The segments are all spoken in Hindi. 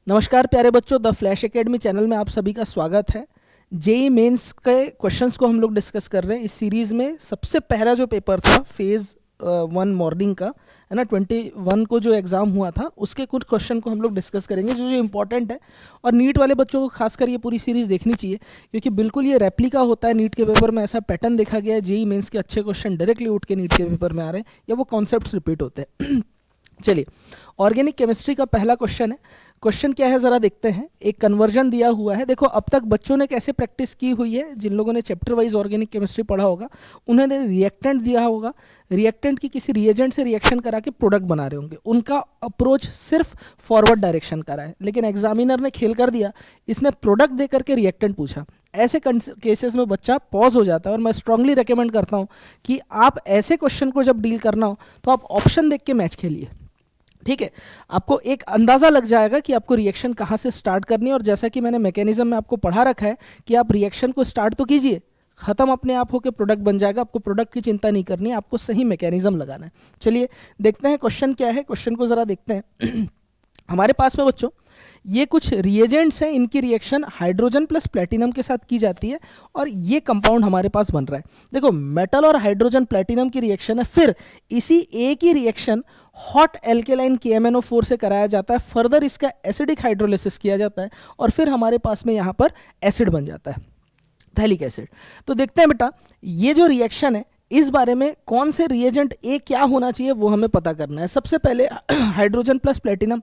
नमस्कार प्यारे बच्चों, द फ्लैश एकेडमी चैनल में आप सभी का स्वागत है। जेई मेंस के क्वेश्चंस को हम लोग डिस्कस कर रहे हैं। इस सीरीज़ में सबसे पहला जो पेपर था फेज़ 1 मॉर्निंग का, है ना, 21 को जो एग्ज़ाम हुआ था उसके कुछ क्वेश्चन को हम लोग डिस्कस करेंगे जो इंपॉर्टेंट है। और नीट वाले बच्चों को खासकर ये पूरी सीरीज़ देखनी चाहिए क्योंकि बिल्कुल ये रेप्लिका होता है। नीट के पेपर में ऐसा पैटर्न देखा गया है, जेई मेंस के अच्छे क्वेश्चन डायरेक्टली उठ के नीट के पेपर में आ रहे हैं या वो कॉन्सेप्ट्स रिपीट होते हैं। चलिए, ऑर्गेनिक केमिस्ट्री का पहला क्वेश्चन है। क्वेश्चन क्या है ज़रा देखते हैं। एक कन्वर्जन दिया हुआ है। देखो, अब तक बच्चों ने कैसे प्रैक्टिस की हुई है, जिन लोगों ने चैप्टर वाइज ऑर्गेनिक केमिस्ट्री पढ़ा होगा उन्होंने रिएक्टेंट दिया होगा, रिएक्टेंट की किसी रिएजेंट से रिएक्शन करा के प्रोडक्ट बना रहे होंगे। उनका अप्रोच सिर्फ फॉरवर्ड डायरेक्शन का रहा है, लेकिन एग्जामिनर ने खेल कर दिया, इसने प्रोडक्ट दे करके रिएक्टेंट पूछा। ऐसे केसेस में बच्चा पॉज हो जाता है। और मैं स्ट्रांगली रिकमेंड करता हूँ कि आप ऐसे क्वेश्चन को जब डील करना हो तो आप ऑप्शन देख के मैच खेलिए। ठीक है, आपको एक अंदाज़ा लग जाएगा कि आपको रिएक्शन कहाँ से स्टार्ट करनी है। और जैसा कि मैंने मैकेनिज्म में आपको पढ़ा रखा है कि आप रिएक्शन को स्टार्ट तो कीजिए, ख़त्म अपने आप होकर प्रोडक्ट बन जाएगा। आपको प्रोडक्ट की चिंता नहीं करनी है, आपको सही मैकेनिज्म लगाना है। चलिए देखते हैं क्वेश्चन क्या है। क्वेश्चन को ज़रा देखते हैं। हमारे पास में बच्चों ये कुछ रिएजेंट्स हैं, इनकी रिएक्शन हाइड्रोजन प्लस प्लेटिनम के साथ की जाती है और ये कंपाउंड हमारे पास बन रहा है। देखो, मेटल और हाइड्रोजन प्लेटिनम की रिएक्शन है, फिर इसी एक ही रिएक्शन हॉट एल्केलाइन KMnO4 से कराया जाता है। फर्दर इसका एसिडिक हाइड्रोलिसिस किया जाता है और फिर हमारे पास में यहाँ पर एसिड बन जाता है, थैलिक एसिड। तो देखते हैं बेटा, ये जो रिएक्शन है इस बारे में कौन से रिएजेंट ए क्या होना चाहिए वो हमें पता करना है। सबसे पहले हाइड्रोजन प्लस प्लेटिनम,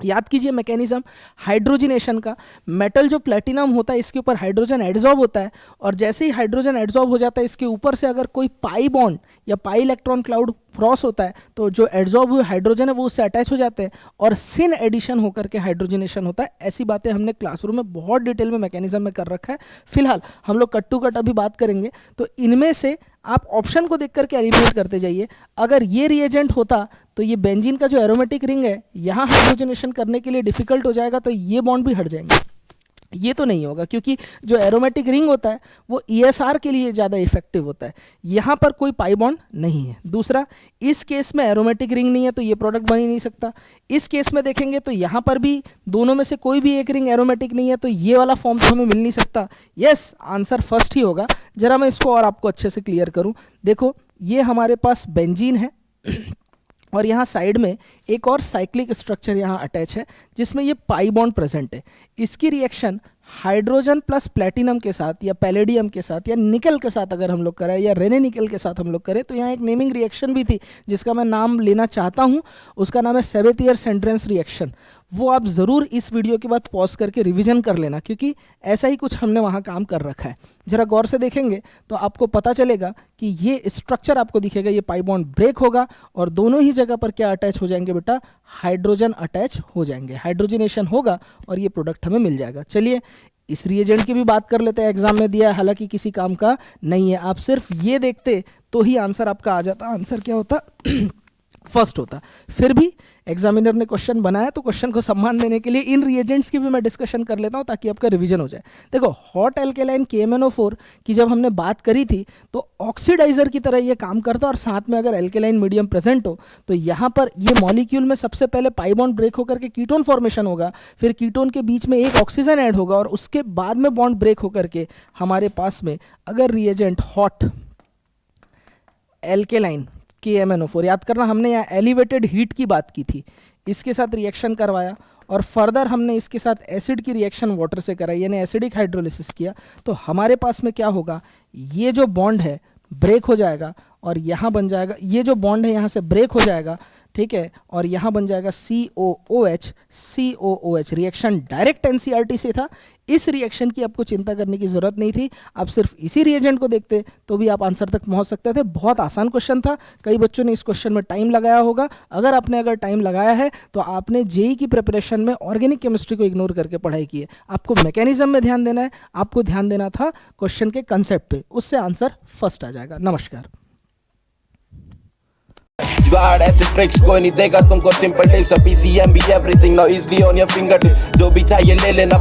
याद कीजिए मैकेनिज्म हाइड्रोजिनेशन का। मेटल जो प्लेटिनम होता है इसके ऊपर हाइड्रोजन एडजॉर्ब होता है और जैसे ही हाइड्रोजन एडजॉर्ब हो जाता है इसके ऊपर से अगर कोई पाई बॉन्ड या पाई इलेक्ट्रॉन क्लाउड क्रॉस होता है तो जो एडजॉर्ब हुए हाइड्रोजन है वो उससे अटैच हो जाते हैं और सिन एडिशन होकर के हाइड्रोजिनेशन होता है। ऐसी बातें हमने क्लासरूम में बहुत डिटेल में मैकेनिज्म में कर रखा है। फिलहाल हम लोग कट टू कट अभी बात करेंगे। तो इनमें से आप ऑप्शन को देख करके एलिमिनेट करते जाइए। अगर ये रिएजेंट होता तो ये बेंजीन का जो एरोमेटिक रिंग है यहाँ हाइड्रोजनेशन करने के लिए डिफिकल्ट हो जाएगा, तो ये बॉन्ड भी हट जाएंगे। ये तो नहीं होगा क्योंकि जो एरोमेटिक रिंग होता है वो ESR के लिए ज़्यादा इफेक्टिव होता है। यहाँ पर कोई पाई बॉन्ड नहीं है। दूसरा, इस केस में एरोमेटिक रिंग नहीं है तो ये प्रोडक्ट बन ही नहीं सकता। इस केस में देखेंगे तो यहाँ पर भी दोनों में से कोई भी एक रिंग एरोमेटिक नहीं है तो ये वाला फॉर्म तो हमें मिल नहीं सकता। यस, आंसर फर्स्ट ही होगा। जरा मैं इसको और आपको अच्छे से क्लियर करूँ। देखो, ये हमारे पास बेंजीन है और यहाँ साइड में एक और साइक्लिक स्ट्रक्चर यहाँ अटैच है जिसमें ये पाई बॉन्ड प्रेजेंट है। इसकी रिएक्शन हाइड्रोजन प्लस प्लेटिनम के साथ या पैलेडियम के साथ या निकल के साथ अगर हम लोग करें या रेने निकल के साथ हम लोग करें तो यहाँ एक नेमिंग रिएक्शन भी थी जिसका मैं नाम लेना चाहता हूँ। उसका नाम है सेबेथियर-सेंड्रेंस रिएक्शन। वो आप ज़रूर इस वीडियो के बाद पॉज करके रिवीजन कर लेना क्योंकि ऐसा ही कुछ हमने वहाँ काम कर रखा है। ज़रा गौर से देखेंगे तो आपको पता चलेगा कि ये स्ट्रक्चर आपको दिखेगा, ये पाई बॉन्ड ब्रेक होगा और दोनों ही जगह पर क्या अटैच हो जाएंगे बेटा, हाइड्रोजन अटैच हो जाएंगे, हाइड्रोजिनेशन होगा और ये प्रोडक्ट हमें मिल जाएगा। चलिए इस रिएजेंट की भी बात कर लेते हैं। एग्जाम में दिया है, हालांकि किसी काम का नहीं है। आप सिर्फ ये देखते तो ही आंसर आपका आ जाता। आंसर क्या होता फर्स्ट होता। फिर भी एग्जामिनर ने क्वेश्चन बनाया तो क्वेश्चन को सम्मान देने के लिए इन रिएजेंट्स की भी मैं डिस्कशन कर लेता हूं ताकि आपका रिवीजन हो जाए। देखो, हॉट एल्केलाइन KMnO4 की जब हमने बात करी थी तो ऑक्सीडाइजर की तरह ये काम करता है और साथ में अगर एल्केलाइन मीडियम प्रेजेंट हो तो यहाँ पर ये मॉलिक्यूल में सबसे पहले पाई बॉन्ड ब्रेक होकर के कीटोन फॉर्मेशन होगा, फिर कीटोन के बीच में एक ऑक्सीजन ऐड होगा और उसके बाद में बॉन्ड ब्रेक होकर के हमारे पास में अगर रिएजेंट हॉट एल्केलाइन KMnO4, याद करना हमने यहाँ एलिवेटेड हीट की बात की थी, इसके साथ रिएक्शन करवाया और फर्दर हमने इसके साथ एसिड की रिएक्शन वाटर से कराई यानी एसिडिक हाइड्रोलिसिस किया, तो हमारे पास में क्या होगा, ये जो बॉन्ड है ब्रेक हो जाएगा और यहाँ बन जाएगा, ये जो बॉन्ड है यहाँ से ब्रेक हो जाएगा, ठीक है, और यहाँ बन जाएगा COOH COOH। Reaction direct NCERT से था। इस रिएक्शन की आपको चिंता करने की ज़रूरत नहीं थी। आप सिर्फ इसी रिएजेंट को देखते तो भी आप आंसर तक पहुँच सकते थे। बहुत आसान क्वेश्चन था। कई बच्चों ने इस क्वेश्चन में टाइम लगाया होगा। अगर टाइम लगाया है तो आपने जेई की प्रिपरेशन में ऑर्गेनिक केमिस्ट्री को इग्नोर करके पढ़ाई की है। आपको मैकेनिज्म में ध्यान देना है, आपको ध्यान देना था क्वेश्चन के कंसेप्ट पे, उससे आंसर फर्स्ट आ जाएगा। नमस्कार। जुगाड़ ऐसे ट्रिक्स कोई नहीं देगा तुमको, simple tips, PCMB everything now easily on your finger tips. जो भी चाहिए ले लेना।